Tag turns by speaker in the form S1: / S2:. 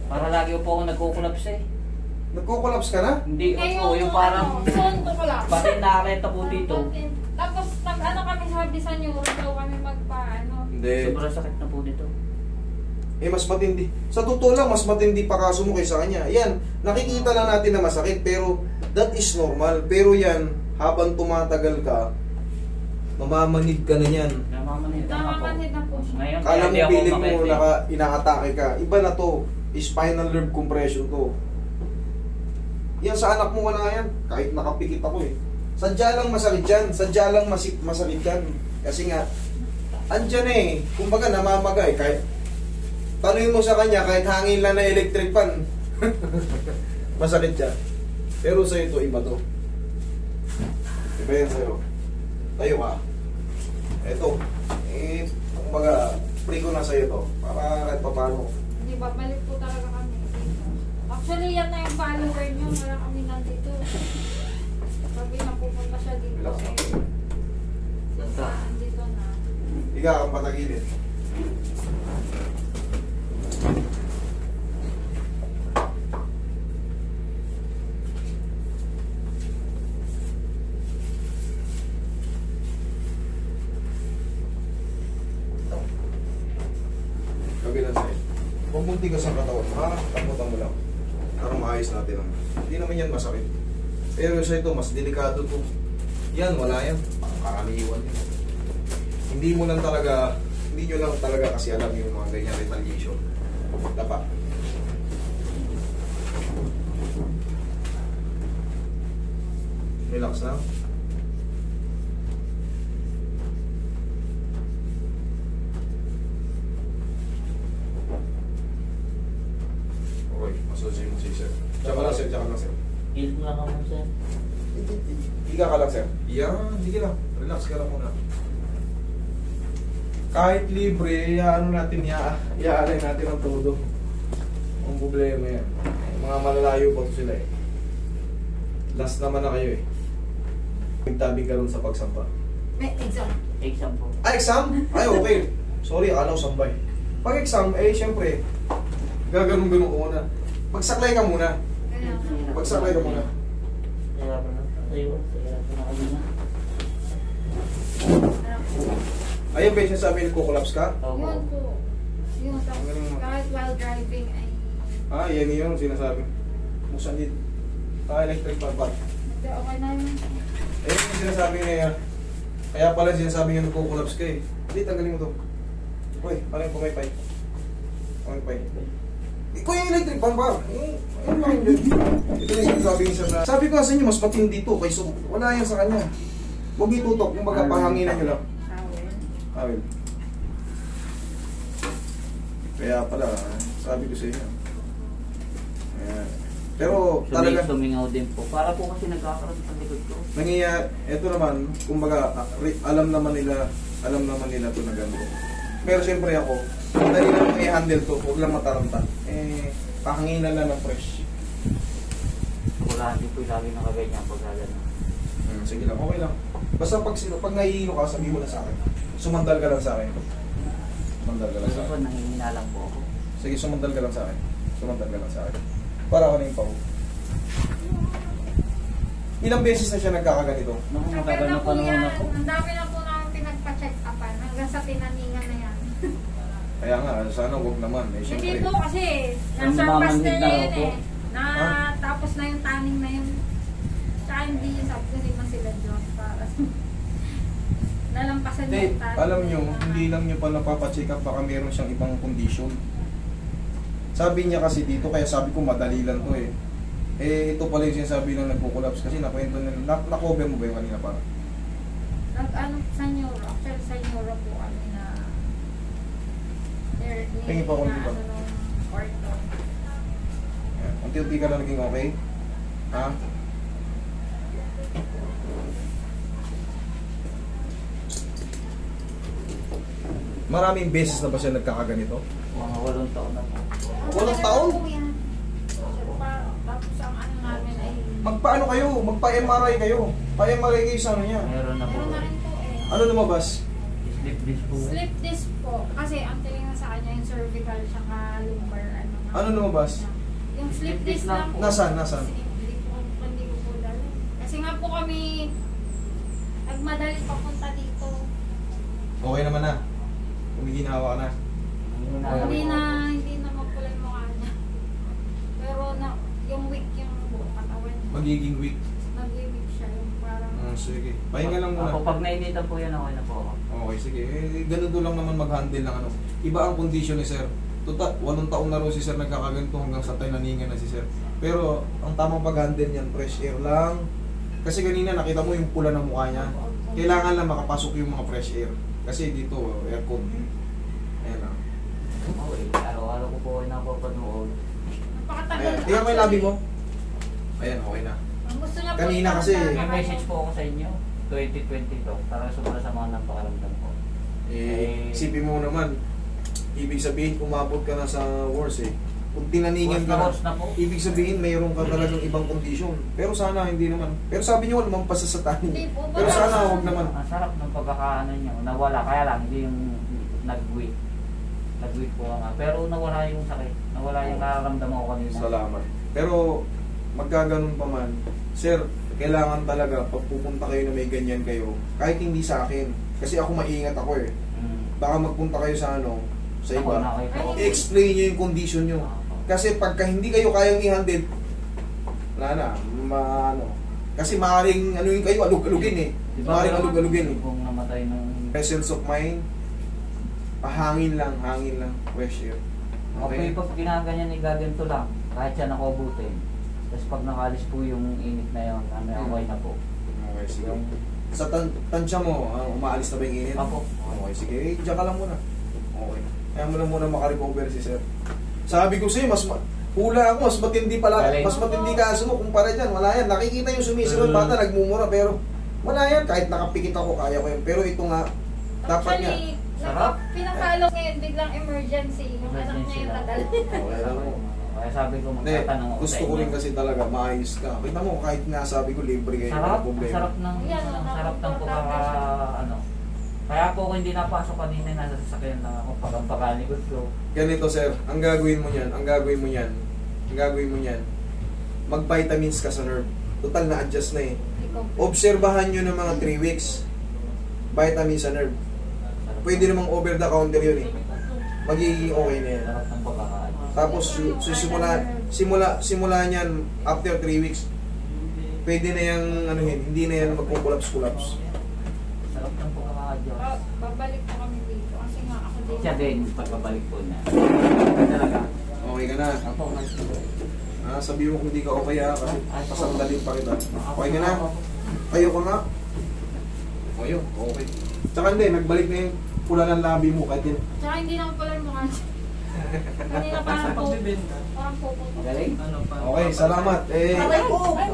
S1: Para lagi po ako nagkukulaps eh.
S2: Nagko-collapse ka na?
S1: Hindi po, yung parang
S3: soon to collapse.
S1: pati nakakita po dito.
S3: Tapos nag-ano kami sabi sa neuro daw kami magpaano.
S2: Hindi.
S1: Sobrang sakit na po dito.
S2: Eh, mas matindi. Sa totoo lang, mas matindi pa kaso mo kaysa kanya. Yan, nakikita lang natin na masakit, pero that is normal. Pero yan, habang tumatagal ka, mamamanid ka na yan.
S1: Namamanid na po.
S3: Namamanid na po siya.
S1: Ngayon,
S2: Kala mo
S1: hindi ako
S2: feeling mo
S1: makita.
S2: inaatake ka. Iba na to. Spinal nerve compression to. Yan sa anak mo wala yan. Kahit nakapikit ako eh. Sadya lang masakit yan. Sadya lang masakit yan. Kasi nga, andyan eh. Kumbaga namamagay. Kahit tanungin mo sa kanya, kahit hangin lang na electric fan, masakit yan. Pero sa ito, iba to. Iba yan sa'yo. Tayo ka. Ito. Eh, kumbaga, pre ko na sa'yo to. Para kahit pa paano.
S3: Hindi ba, balik po talaga kami dito. Actually, yan na yung follower nyo. Wala kami nandito. Sabi na pupunta siya dito.
S2: Relax
S3: Eh.
S2: ako.
S3: Since dito na.
S2: Higa kang patagilid. Kabilang side. Huwag mong tigas ang katawan mo, ha? Tamutan mo lang. Para maayos natin ang... Hindi naman yan masakit. Pero sa ito, mas delikado to. Yan, wala yan. Pangkaraniwan yan. Hindi mo lang talaga... Hindi nyo lang talaga kasi alam yung mga ganyan retaliation. Dapat. Relax na. Okay, masusin mo si sir. Tsaka lang sir, tsaka lang sir.
S1: Heal lang ako sir.
S2: Higa ka lang sir. Yan, hindi lang. Relax ka lang muna. Kahit libre, ano natin, iaalay natin ang todo. Ang problema yan. Mga malalayo pa to sila eh. Last naman na kayo eh. Magtabi ka rin sa pagsampa.
S3: May exam.
S1: Exam po.
S2: Ah, exam? Ay, okay. Sorry, akala ko sambay. Pag exam, eh, syempre, gaganong-ganong ko muna. Magsaklay ka muna. Magsaklay ka muna.
S1: Kaya pa na. Ayun, kaya pa na kami na.
S2: Ayun, ba yung sinasabi, nagko-collapse ka?
S3: Yun po. Yun, tapos kahit while driving ay...
S2: Ah, yan yung sinasabi. Musan din. Ah, electric pad.
S3: Hindi, okay na yun.
S2: Ayun yung sinasabi niya. Kaya pala sinasabi niya nagko-collapse ka eh. Hindi, tanggalin mo to. Uy, parang pumipay. Pumipay. Ikaw yung electric pan ba? Ayun lang yun. Ito yung sinasabi niya sa... Sabi ko sa inyo, mas matindi to. Kaysa wala yan sa kanya. Huwag itutok, yung baga pahanginan nyo lang. Awil. Kaya pala, sabi ko sa inyo. Ayan. Pero talaga...
S1: Sumingaw din po. Para po kasi nagkakaroon sa likod ko.
S2: Nangyayari, eto naman, kumbaga, alam naman nila ito na gano'n. Pero siyempre ako, madali lang i-handle to, huwag lang mataranta. Eh, pahanginan lang ng fresh.
S1: Wala din po lagi nakaganyan pag gano'n.
S2: Sige lang, okay lang. Basta pag nahihilo ka, sabihin mo na sa akin. Sumandal ka lang sa akin. Sumandal ka lang sa
S1: Kasi po,
S2: akin.
S1: nangihina lang po ako.
S2: Sige, sumandal ka lang sa akin. Sumandal ka lang sa akin. Para ako na yung pao. Ilang beses na siya nagkakaganito?
S1: Nung
S3: Pero
S1: magagano
S3: na po
S1: pa naman
S3: yan,
S1: ako.
S3: ang dami na po namin pinagpa-check upan hanggang sa tinaningan na yan.
S2: Kaya nga, sana huwag naman. Eh,
S3: Hindi
S2: syempre.
S3: po kasi,
S1: Ang
S3: nasa past
S1: mamanhid
S3: na
S1: na
S3: yun
S1: ako.
S3: eh. Na tapos na yung tanning na yun. Tsaka hindi yung sabi ko, hindi man sila Diyos para nalampasan
S2: Hindi,
S3: yung tanning.
S2: alam nyo, hindi lang nyo pa napapacheck up, baka meron siyang ibang condition. Sabi niya kasi dito, kaya sabi ko madali lang to eh. Eh, ito pala yung sinasabi ng nagpo-collapse kasi nakwento nila, na-cover mo ba yung kanina para?
S3: Nag-ano sa neuro, actually sa neuro po kami na
S2: Tingin pa, konti pa.
S3: nung ortho.
S2: Yan. Unti-unti ka na naging okay? Ha? Maraming beses na ba siya nagkakaganito?
S1: Mga 8 taon na po.
S2: Walang taon?
S3: Tapos ang ano namin ay...
S2: Magpaano kayo? Magpa-MRI kayo. Pa-MRI kayo sa ano niya.
S1: Meron na po.
S3: Meron na rin po eh.
S2: Ano lumabas?
S1: Slip disc po.
S3: Slip disc po. Kasi ang tingin na sa kanya yung cervical tsaka lumbar ano na
S2: Ano lumabas?
S3: Yung slip disc lang po.
S2: Nasaan?
S3: Hindi ko po dala. Kasi nga po kami nagmadali papunta dito.
S2: Okay naman na. Kumiginawa ka na.
S3: Hindi na mapula yung mukha niya. Pero yung weak yung buong katawan niya.
S2: Magiging weak.
S3: Nag-weak siya yung parang...
S2: Sige. Pahinga lang muna.
S1: Ako, pag nainitan po yan, okay na po ako.
S2: Okay, sige. Ganun lang naman mag-handle ng ano. Iba ang condition ni sir. 8 taon na rin si sir nagkakaganto hanggang sa tinaningan na si sir. Pero ang tamang pag-handle niyan, fresh air lang. Kasi kanina nakita mo yung pula ng mukha niya. Kailangan lang makapasok yung mga fresh air. Kasi dito, aircon. Ayan lang.
S1: Okay, araw-araw ko po kayo napapanood.
S3: Napakatagal.
S2: Ayan, tingnan mo yung labi mo. Ayan, okay na.
S3: Ang gusto niya po
S2: Kanina
S3: yung
S2: kasi,
S3: tanda-
S1: May message po ako sa inyo, 2022, para sumala sa mga napakaramdam ko.
S2: Isipin mo naman, ibig sabihin umabot ka na sa worst eh. Kung tinaningan ka na,
S1: Worse na po.
S2: ibig sabihin mayroon ka talagang ibang condition. Pero sana hindi naman. Pero sabi niyo walang pasasatahin.
S3: Hindi po.
S2: Pero sana huwag naman.
S1: Ang sarap ng pagkakaano nyo, nawala, kaya lang, hindi yung nag-weak. Nag-weak po nga. Pero nawala yung sakit, nawala yung nararamdaman ko kanina.
S2: Salamat. Pero magkaganon pa man, sir, kailangan talaga pag pupunta kayo na may ganyan kayo, kahit hindi sa akin, kasi ako maingat ako eh. Baka magpunta kayo sa ano, sa
S1: Ako,
S2: iba.
S1: nakita ko.
S2: I-explain nyo yung condition nyo. Kasi pagka hindi kayo kayang i-handle, wala na, kasi maaaring ano yung kayo, alug-alugin eh. Maaaring alug-alugin eh.
S1: Kung namatay ng...
S2: Presence of mind, hangin lang, fresh air.
S1: Okay, pag ginaganyan ni gaganto lang, kahit siya nakubutin. Tapos pag nakalis po yung init na yun, okay na po.
S2: Okay, sige.
S1: Yung...
S2: Sa tansya mo, umaalis na ba yung init?
S1: Apo.
S2: Okay, sige. Diyan ka lang muna. Okay. Kaya mo lang muna makarecover si sir. Sabi ko sa'yo, hula ako, mas matindi pala,
S1: Galing.
S2: mas matindi kaso mo kumpara dyan. Wala yan. Nakikita yung sumisunod bata, nagmumura, pero wala yan. Kahit nakapikit ako, kaya ko yan. Pero ito nga, dapat nga.
S3: Actually,
S1: Sarap.
S3: pinapalo ngayon, biglang emergency. Yung anak niya yung nadal.
S2: Okay lang mo.
S1: Kaya sabi ko,
S2: Hindi,
S1: magtatanong ako
S2: gusto
S1: sa
S2: ko
S1: inyo.
S2: rin kasi talaga, maayos ka. Kita mo, kahit nga sabi ko, libre kayo.
S1: Sarap,
S2: wala
S1: ang
S2: problema.
S1: sarap ng,
S3: Yan,
S1: ang sarap ng pagkaka, ano. Kaya po ako hindi napasok kanina, nasa sasakyan lang ako, pagkampalikod ko.
S2: Ganito sir, ang gagawin mo niyan, mag-vitamins ka sa nerve. Total na adjust na eh. Obserbahan nyo ng mga 3 weeks. Vitamins sa nerve. Pwede namang over the counter yun eh. Magiging okay na yan.
S1: Sarap ng pagkakaano.
S2: Tapos simula niyan after 3 weeks. Pwede na yung ano yun, hindi na yan magkukulaps-kulaps.
S1: Sarap ng pagkakaadyo.
S3: Babalik po kami dito. Kasi nga ako din.
S1: Siya din, pagkabalik po niya. Talaga.
S2: Okay ka na.
S1: Ako,
S2: Sabi mo kung hindi ka okay ha, kasi sandalin pa kita. Okay ka na? Tayo ka nga. O yun, okay. Tsaka hindi, nagbalik na yung pula ng labi mo kahit yun.
S3: Tsaka hindi naman pala yung mukha niya. Kanina parang po. Parang po.
S1: Magaling?
S2: Okay, salamat.
S3: Aray ko! Ay,